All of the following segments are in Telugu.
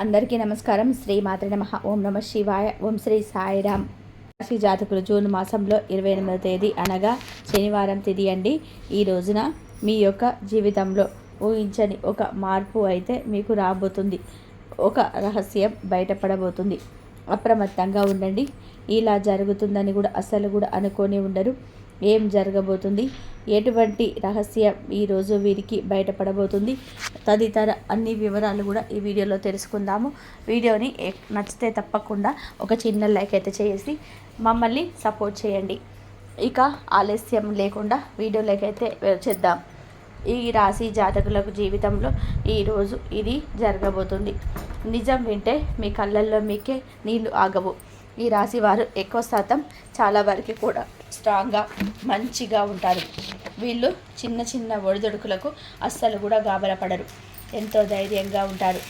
అందరికీ నమస్కారం. శ్రీ మాత్రే నమః. ఓం నమ శివాయ. ఓం శ్రీ సాయిరామ్. రాశి జాతకులు జూన్ మాసంలో 28వ తేదీ అనగా శనివారం తిథి అండి. ఈ రోజున మీ యొక్క జీవితంలో ఊహించని ఒక మార్పు అయితే మీకు రాబోతుంది. ఒక రహస్యం బయటపడబోతుంది. అప్రమత్తంగా ఉండండి. ఇలా జరుగుతుందని కూడా అసలు కూడా అనుకొని ఉండరు. ఏం జరగబోతుంది, ఎటువంటి రహస్యం ఈరోజు వీరికి బయటపడబోతుంది, తదితర అన్ని వివరాలు కూడా ఈ వీడియోలో తెలుసుకుందాము. వీడియోని నచ్చితే తప్పకుండా ఒక చిన్న లైక్ అయితే చేసి మమ్మల్ని సపోర్ట్ చేయండి. ఇక ఆలస్యం లేకుండా వీడియోలోకి అయితే చేద్దాం. ఈ రాశి జాతకులకు జీవితంలో ఈరోజు ఇది జరగబోతుంది. నిజం వింటే మీ కళ్ళల్లో మీకే నీళ్లు ఆగవు. ఈ రాశి వారు ఎక్కువ శాతం చాలా వరకు కూడా స్ట్రాంగ్గా మంచిగా ఉంటారు. వీళ్ళు చిన్న చిన్న ఒడిదొడుకులకు అస్సలు కూడా గాబరపడరు. ఎంతో ధైర్యంగా ఉంటారు.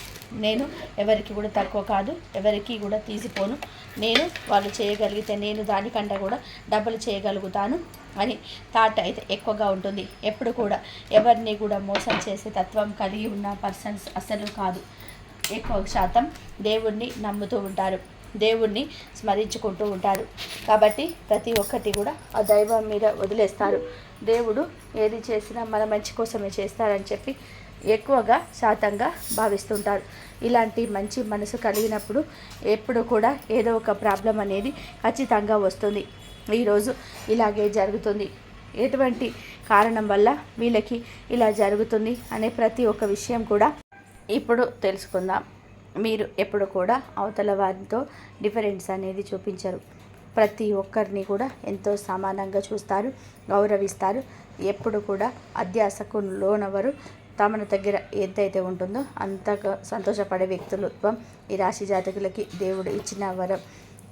నేను ఎవరికి కూడా తక్కువ కాదు, ఎవరికి కూడా తీసిపోను, నేను వాళ్ళు చేయగలిగితే నేను దానికంటే కూడా డబ్బులు చేయగలుగుతాను అని థాట్ అయితే ఎక్కువగా ఉంటుంది. ఎప్పుడు కూడా ఎవరిని కూడా మోసం చేసే తత్వం కలిగి ఉన్న పర్సన్స్ అసలు కాదు. ఎక్కువ శాతం దేవుణ్ణి నమ్ముతూ ఉంటారు, దేవుణ్ణి స్మరించుకుంటూ ఉంటారు. కాబట్టి ప్రతి ఒక్కటి కూడా ఆ దైవం మీద వదిలేస్తారు. దేవుడు ఏది చేసినా మన మంచి కోసమే చేస్తారని చెప్పి ఎక్కువగా శాతంగా భావిస్తుంటారు. ఇలాంటి మంచి మనసు కలిగినప్పుడు ఎప్పుడు కూడా ఏదో ఒక ప్రాబ్లం అనేది ఖచ్చితంగా వస్తుంది. ఈరోజు ఇలాగే జరుగుతుంది. ఎటువంటి కారణం వల్ల వీళ్ళకి ఇలా జరుగుతుంది అనే ప్రతి ఒక్క విషయం కూడా ఇప్పుడు తెలుసుకుందాం. మీరు ఎప్పుడు కూడా అవతల వారితో డిఫరెన్స్ అనేది చూపించరు. ప్రతి ఒక్కరిని కూడా ఎంతో సమానంగా చూస్తారు, గౌరవిస్తారు. ఎప్పుడు కూడా అత్యాశకు లోనవరు. తమ దగ్గర ఎంతైతే ఉంటుందో అంతగా సంతోషపడే వ్యక్తులత్వం ఈ రాశి జాతకులకి దేవుడు ఇచ్చిన వరం.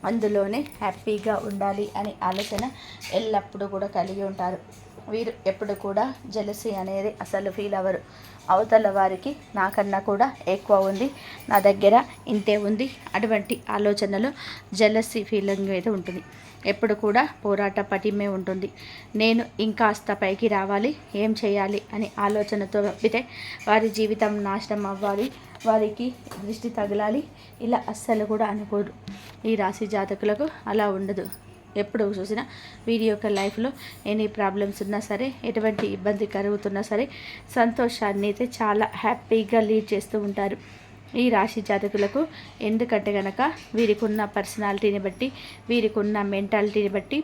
అందులోనే హ్యాపీగా ఉండాలి అనే ఆలోచన ఎల్లప్పుడూ కూడా కలిగి ఉంటారు. వీరు ఎప్పుడు కూడా జెలసీ అనేది అసలు ఫీల్ అవ్వరు. అవతల వారికి నాకన్నా కూడా ఎక్కువ ఉంది, నా దగ్గర ఇంతే ఉంది, అటువంటి ఆలోచనలో జెలసీ ఫీలింగ్ అయితే ఉంటుంది. ఎప్పుడు కూడా పోరాట పటిమే ఉంటుంది. నేను ఇంకాస్త పైకి రావాలి, ఏం చేయాలి అని ఆలోచనతో తప్పితే వారి జీవితం నాశనం అవ్వాలి, వారికి దృష్టి తగలాలి ఇలా అస్సలు కూడా అనుకోరు. ఈ రాశి జాతకులకు అలా ఉండదు. ఎప్పుడు చూసినా వీరి యొక్క లైఫ్లో ఎనీ ప్రాబ్లమ్స్ ఉన్నా సరే, ఎటువంటి ఇబ్బంది కలుగుతున్నా సరే, సంతోషాన్ని అయితే చాలా హ్యాపీగా లీడ్ చేస్తూ ఉంటారు ఈ రాశి జాతకులకు. ఎందుకంటే కనుక వీరికి ఉన్న పర్సనాలిటీని బట్టి, వీరికి ఉన్న మెంటాలిటీని బట్టి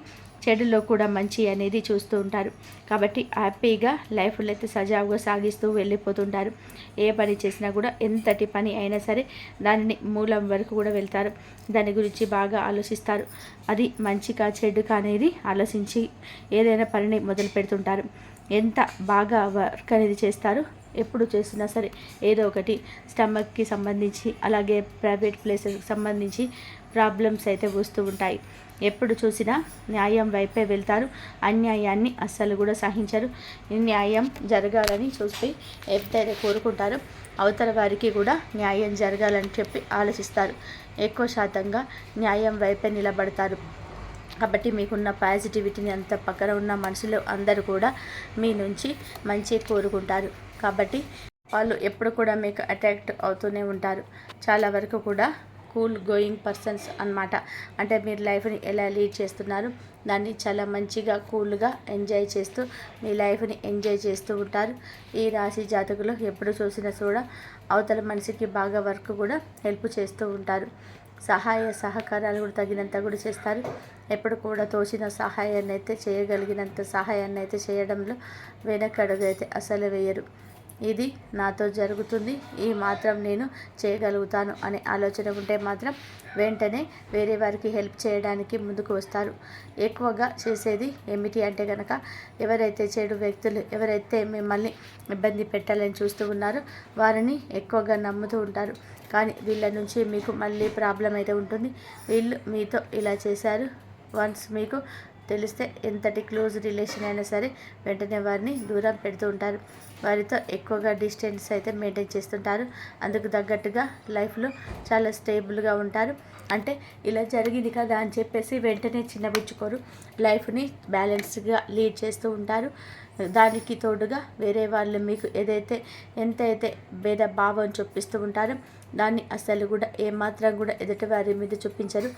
చెడులో కూడా మంచి అనేది చూస్తూ ఉంటారు. కాబట్టి హ్యాపీగా లైఫ్లో అయితే సజావుగా సాగిస్తూ వెళ్ళిపోతుంటారు. ఏ పని చేసినా కూడా ఎంతటి పని అయినా సరే దానిని మూలం వరకు కూడా వెళ్తారు. దాని గురించి బాగా ఆలోచిస్తారు. అది మంచిగా చెడుగా అనేది ఆలోచించి ఏదైనా పనిని మొదలు పెడుతుంటారు. ఎంత బాగా వర్క్ అనేది చేస్తారు. ఎప్పుడు చేసినా సరే ఏదో ఒకటి స్టమక్కి సంబంధించి, అలాగే ప్రైవేట్ ప్లేసెస్కి సంబంధించి ప్రాబ్లమ్స్ అయితే వస్తూ ఉంటాయి. ఎప్పుడు చూసినా న్యాయం వైపే వెళ్తారు. అన్యాయాన్ని అస్సలు కూడా సహించరు. న్యాయం జరగాలని చూసి ఎవరైతే కోరుకుంటారో అవతల వారికి కూడా న్యాయం జరగాలని చెప్పి ఆలోచిస్తారు. ఎక్కువ శాతంగా న్యాయం వైపే నిలబడతారు. కాబట్టి మీకున్న పాజిటివిటీని అంత పక్కన ఉన్న మనుషులు అందరూ కూడా మీ నుంచి మంచి కోరుకుంటారు. కాబట్టి వాళ్ళు ఎప్పుడు కూడా మీకు అట్రాక్ట్ అవుతూనే ఉంటారు. చాలా వరకు కూడా కూల్ గోయింగ్ పర్సన్స్ అన్నమాట. అంటే మీరు లైఫ్ని ఎలా లీడ్ చేస్తున్నారు దాన్ని చాలా మంచిగా కూల్గా ఎంజాయ్ చేస్తూ మీ లైఫ్ని ఎంజాయ్ చేస్తూ ఉంటారు. ఈ రాశి జాతకులు ఎప్పుడు చూసినా కూడా అవతల మనిషికి బాగా వర్క్ కూడా హెల్ప్ చేస్తూ ఉంటారు. సహాయ సహకారాలు కూడా తగినంత కూడా చేస్తారు. ఎప్పుడు కూడా తోచిన సహాయాన్ని అయితే చేయగలిగినంత సహాయాన్ని అయితే చేయడంలో వెనకడుగు అయితే అసలు వేయరు. ఇది నాతో జరుగుతుంది, ఈ మాత్రం నేను చేయగలుగుతాను అనే ఆలోచన ఉంటే మాత్రం వెంటనే వేరే వారికి హెల్ప్ చేయడానికి ముందుకు వస్తారు. ఎక్కువగా చేసేది ఏమిటి అంటే కనుక ఎవరైతే చెడు వ్యక్తులు, ఎవరైతే మిమ్మల్ని ఇబ్బంది పెట్టాలని చూస్తూ ఉన్నారో వారిని ఎక్కువగా నమ్ముతూ ఉంటారు. కానీ వీళ్ళ నుంచి మీకు మళ్ళీ ప్రాబ్లం అయితే ఉంటుంది. వీళ్ళు మీతో ఇలా చేశారు, వన్స్ మీకు తెలిస్తే ఎంతటి క్లోజ్ రిలేషన్ అయినా సరే వెంటనే వారిని దూరం పెడుతూ ఉంటారు. వారితో ఎక్కువగా డిస్టెన్స్ అయితే మెయింటైన్ చేస్తుంటారు. అందుకు తగ్గట్టుగా లైఫ్లో చాలా స్టేబుల్గా ఉంటారు. అంటే ఇలా జరిగింది కదా అని చెప్పేసి వెంటనే చిన్నబుచ్చుకోరు. లైఫ్ని బ్యాలెన్స్గా లీడ్ చేస్తూ ఉంటారు. దానికి తోడుగా వేరే వాళ్ళు మీకు ఎంతైతే భేద భావం చూపిస్తూ ఉంటారో దాన్ని అసలు కూడా ఏమాత్రం కూడా ఎదుటి వారి మీద చూపించరు.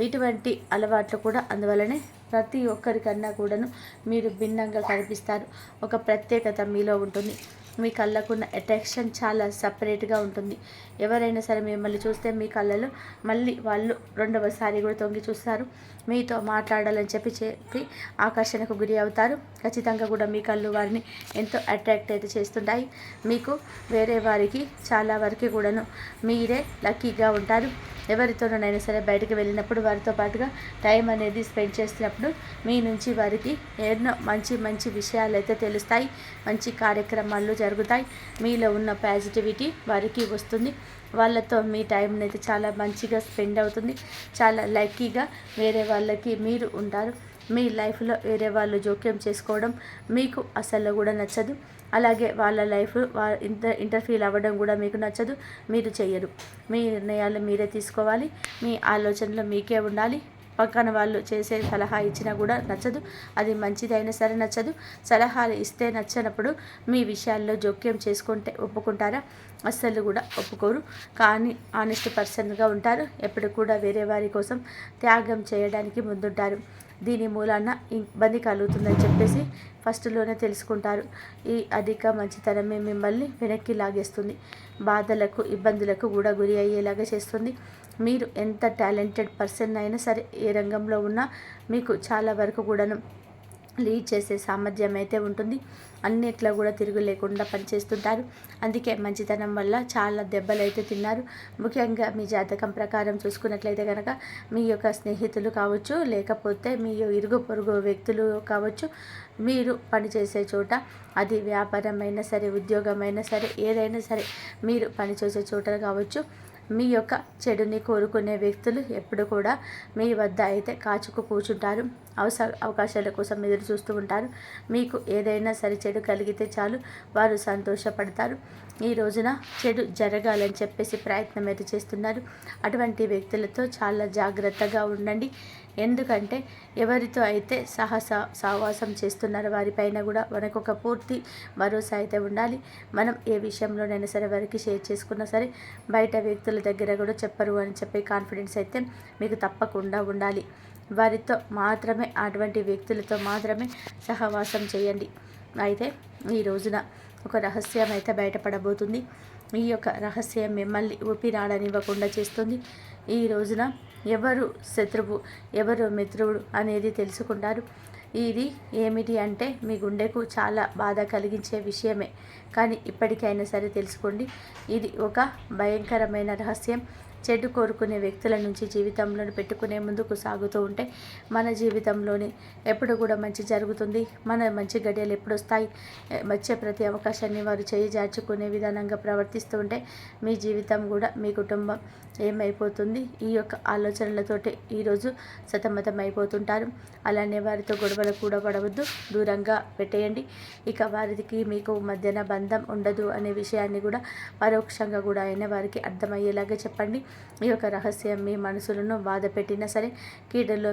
ఇటువంటి అలవాట్లు కూడా అందువలనే ప్రతి ఒక్కరికన్నా కూడాను మీరు భిన్నంగా కనిపిస్తారు. ఒక ప్రత్యేకత మీలో ఉంటుంది. మీ కళ్ళకున్న అట్రాక్షన్ చాలా సపరేట్గా ఉంటుంది. ఎవరైనా సరే మిమ్మల్ని చూస్తే మీ కళ్ళలో మళ్ళీ వాళ్ళు రెండవసారి కూడా తొంగి చూస్తారు. మీతో మాట్లాడాలని చెప్పి ఆకర్షణకు గురి అవుతారు. ఖచ్చితంగా కూడా మీ కళ్ళు వారిని ఎంతో అట్రాక్ట్ అయితే చేస్తుంటాయి. మీకు వేరే వారికి చాలా వరకు కూడాను మీరే లక్కీగా ఉంటారు. ఎవరితోనైనా సరే బయటకు వెళ్ళినప్పుడు వారితో పాటుగా టైం అనేది స్పెండ్ చేసినప్పుడు మీ నుంచి వారికి ఎన్నో మంచి మంచి విషయాలు అయితే తెలుస్తాయి. మంచి కార్యక్రమాలు జరుగుతాయి. మీలో ఉన్న పాజిటివిటీ వారికి వస్తుంది. వాళ్ళతో మీ టైంని అయితే చాలా మంచిగా స్పెండ్ అవుతుంది. చాలా లక్కీగా వేరే వాళ్ళకి మీరు ఉంటారు. మీ లైఫ్లో వేరే వాళ్ళు జోక్యం చేసుకోవడం మీకు అసలు కూడా నచ్చదు. అలాగే వాళ్ళ లైఫ్ ఇంటర్ఫీల్ అవ్వడం కూడా మీకు నచ్చదు. మీరు చెయ్యరు. మీ నిర్ణయాలు మీరే తీసుకోవాలి. మీ ఆలోచనలు మీకే ఉండాలి. పక్కన వాళ్ళు చేసే సలహా ఇచ్చినా కూడా నచ్చదు. అది మంచిదైనా సరే నచ్చదు. సలహాలు ఇస్తే నచ్చనప్పుడు మీ విషయాల్లో జోక్యం చేసుకుంటే ఒప్పుకుంటారా? అస్సలు కూడా ఒప్పుకోరు. కానీ ఆనెస్ట్ పర్సన్గా ఉంటారు. ఎప్పుడు కూడా వేరే వారి కోసం త్యాగం చేయడానికి ముందుంటారు. దీని మూలాన ఇబ్బంది కలుగుతుందని చెప్పేసి ఫస్ట్లోనే తెలుసుకుంటారు. ఈ అధిక మంచితనమే మిమ్మల్ని వెనక్కి లాగేస్తుంది. బాధలకు ఇబ్బందులకు కూడా గురి అయ్యేలాగా చేస్తుంది. మీరు ఎంత టాలెంటెడ్ పర్సన్ అయినా సరే ఏ రంగంలో ఉన్నా మీకు చాలా వరకు కూడాను లీడ్ చేసే సామర్థ్యం అయితే ఉంటుంది. అన్నిట్లో కూడా తిరుగు లేకుండా పనిచేస్తుంటారు. అందుకే మంచితనం వల్ల చాలా దెబ్బలు అయితే తిన్నారు. ముఖ్యంగా మీ జాతకం ప్రకారం చూసుకున్నట్లయితే కనుక మీ యొక్క స్నేహితులు కావచ్చు, లేకపోతే మీ ఇరుగు పొరుగు వ్యక్తులు కావచ్చు, మీరు పనిచేసే చోట అది వ్యాపారమైనా సరే, ఉద్యోగమైనా సరే, ఏదైనా సరే మీరు పనిచేసే చోట కావచ్చు, మీ యొక్క చెడుని కోరుకునే వ్యక్తులు ఎప్పుడు కూడా మీ వద్ద అయితే కాచుకు కూర్చుంటారు. అవకాశాల కోసం ఎదురు చూస్తూ ఉంటారు. మీకు ఏదైనా సరే చెడు కలిగితే చాలు వారు సంతోషపడతారు. ఈ రోజున చెడు జరగాలని చెప్పేసి ప్రయత్నం అయితే చేస్తున్నారు. అటువంటి వ్యక్తులతో చాలా జాగ్రత్తగా ఉండండి. ఎందుకంటే ఎవరితో అయితే సహవాసం చేస్తున్నారో వారిపైన కూడా మనకు ఒక పూర్తి భరోసా అయితే ఉండాలి. మనం ఏ విషయంలోనైనా సరే వారికి షేర్ చేసుకున్నా సరే బయట వ్యక్తుల దగ్గర కూడా చెప్పరు అని చెప్పే కాన్ఫిడెన్స్ అయితే మీకు తప్పకుండా ఉండాలి. వారితో మాత్రమే, అటువంటి వ్యక్తులతో మాత్రమే సహవాసం చేయండి. అయితే ఈ రోజున ఒక రహస్యం అయితే బయటపడబోతుంది. ఈ యొక్క రహస్యం మిమ్మల్ని ఊపిరాడనివ్వకుండా చేస్తుంది. ఈ రోజున ఎవరు శత్రువు, ఎవరు మిత్రుడు అనేది తెలుసుకుంటారు. ఇది ఏమిటి అంటే మీ గుండెకు చాలా బాధ కలిగించే విషయమే. కానీ ఇప్పటికైనా సరే తెలుసుకోండి, ఇది ఒక భయంకరమైన రహస్యం. చెడు కోరుకునే వ్యక్తుల నుంచి జీవితంలో పెట్టుకునే ముందుకు సాగుతూ ఉంటే మన జీవితంలోని ఎప్పుడు కూడా మంచి జరుగుతుంది. మన మంచి గడియలు ఎప్పుడు వస్తాయి. వచ్చే ప్రతి అవకాశాన్ని వారు చేజార్చుకునే విధానంగా ప్రవర్తిస్తూ ఉంటే మీ జీవితం కూడా, మీ కుటుంబం ఏమైపోతుంది. ఈ యొక్క ఆలోచనలతోటి ఈరోజు సతమతం అయిపోతుంటారు. అలానే వారితో గొడవలు కూడా పడవద్దు, దూరంగా పెట్టేయండి. ఇక వారికి మీకు మధ్యన బంధం ఉండదు అనే విషయాన్ని కూడా పరోక్షంగా కూడా అయిన వారికి అర్థమయ్యేలాగా చెప్పండి. ఈ యొక్క రహస్యం మీ మనసులను బాధ పెట్టినా సరే కీడల్లో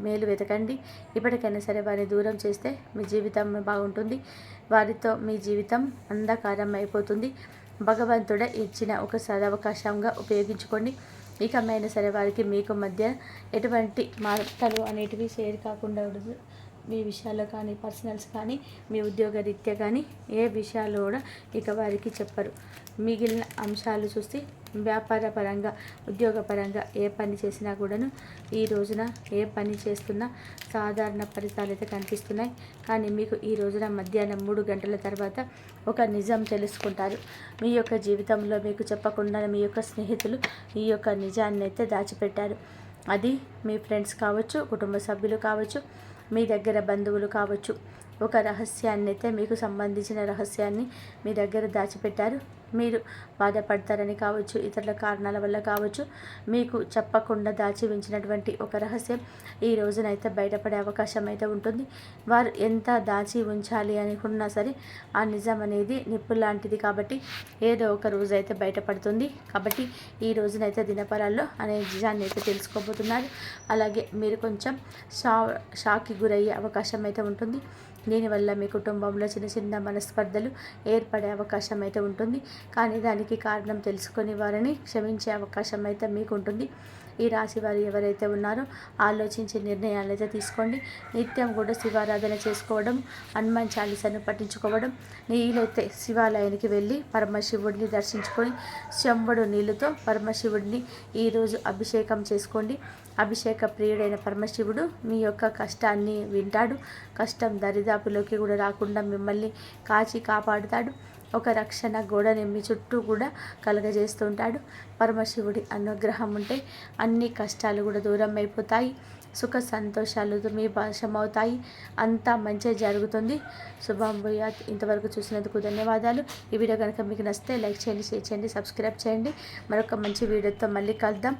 మేలు వెతకండి. ఇప్పటికైనా సరే వారిని దూరం చేస్తే మీ జీవితం బాగుంటుంది. వారితో మీ జీవితం అంధకారం అయిపోతుంది. భగవంతుడే ఇచ్చిన ఒక సదవకాశంగా ఉపయోగించుకోండి. ఇకమైనా సరే వారికి మీకు మధ్య ఎటువంటి మాటలు అనేటివి షేర్ కాకుండా ఉండదు. మీ విషయాల్లో కానీ, పర్సనల్స్ కానీ, మీ ఉద్యోగ రీత్యా కానీ ఏ విషయాలు కూడా ఇక వారికి చెప్పరు. మిగిలిన అంశాలు చూసి వ్యాపార పరంగా, ఉద్యోగపరంగా ఏ పని చేసినా కూడాను ఈ రోజున ఏ పని చేస్తున్నా సాధారణ ఫలితాలు అయితే కనిపిస్తున్నాయి. కానీ మీకు ఈ రోజున మధ్యాహ్నం 3 గంటల తర్వాత ఒక నిజం తెలుసుకుంటారు. మీ యొక్క జీవితంలో మీకు చెప్పకుండా మీ యొక్క స్నేహితులు ఈ యొక్క నిజాన్ని అయితే దాచిపెట్టారు. అది మీ ఫ్రెండ్స్ కావచ్చు, కుటుంబ సభ్యులు కావచ్చు, మీ దగ్గర బంధువులు కావచ్చు. ఒక రహస్యాన్ని అయితే మీకు సంబంధించిన రహస్యాన్ని మీ దగ్గర దాచిపెట్టారు. మీరు బాధపడతారని కావచ్చు, ఇతరుల కారణాల వల్ల కావచ్చు, మీకు చెప్పకుండా దాచి ఉంచినటువంటి ఒక రహస్యం ఈ రోజునైతే బయటపడే అవకాశం అయితే ఉంటుంది. వారు ఎంత దాచి ఉంచాలి అనుకున్నా సరే ఆ నిజం అనేది నిప్పు లాంటిది కాబట్టి ఏదో ఒక రోజు అయితే బయటపడుతుంది. కాబట్టి ఈ రోజునైతే దినపరాల్లో అనే నిజాన్ని అయితే తెలుసుకోబోతున్నారు. అలాగే మీరు కొంచెం షాక్కి గురయ్యే అవకాశం అయితే ఉంటుంది. దీనివల్ల మీ కుటుంబంలో చిన్న చిన్న మనస్పర్ధలు ఏర్పడే అవకాశం అయితే ఉంటుంది. కానీ దానికి కారణం తెలుసుకొని వారిని క్షమించే అవకాశం అయితే మీకు ఉంటుంది. ఈ రాశి వారు ఎవరైతే ఉన్నారో ఆలోచించే నిర్ణయాలు అయితే తీసుకోండి. నిత్యం కూడా శివారాధన చేసుకోవడం, హనుమాన్ చాలీసాను పఠించుకోవడం, నీళ్ళైతే శివాలయానికి వెళ్ళి పరమశివుడిని దర్శించుకొని చెంబడు నీళ్ళతో పరమశివుడిని ఈరోజు అభిషేకం చేసుకోండి. అభిషేక ప్రియుడైన పరమశివుడు మీ యొక్క కష్టాన్ని వింటాడు. కష్టం దరిదాపులోకి కూడా రాకుండా మిమ్మల్ని కాచి కాపాడుతాడు. ఒక రక్షణ గోడని మీ చుట్టూ కూడా కలగజేస్తుంటాడు. పరమశివుడి అనుగ్రహం ఉంటే అన్ని కష్టాలు కూడా దూరం అయిపోతాయి. సుఖ సంతోషాలు మీ వశమవుతాయి. అంతా మంచిగా జరుగుతుంది. శుభం భూయాత్. ఇంతవరకు చూసినందుకు ధన్యవాదాలు. ఈ వీడియో కనుక మీకు నచ్చితే లైక్ చేయండి, షేర్ చేయండి, సబ్స్క్రైబ్ చేయండి. మరొక మంచి వీడియోతో మళ్ళీ కలుద్దాం.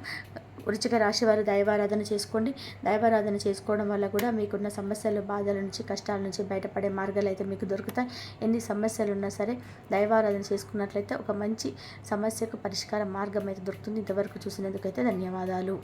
వృశ్చిక రాశి వారు దైవారాధన చేసుకోండి. దైవారాధన చేసుకోవడం వల్ల కూడా మీకున్న సమస్యలు, బాధల నుంచి, కష్టాల నుంచి బయటపడే మార్గాలు అయితే మీకు దొరుకుతాయి. ఎన్ని సమస్యలు ఉన్నా సరే దైవారాధన చేసుకున్నట్లయితే ఒక మంచి సమస్యకు పరిష్కార మార్గం అయితే దొరుకుతుంది. ఇంతవరకు చూసినందుకైతే ధన్యవాదాలు.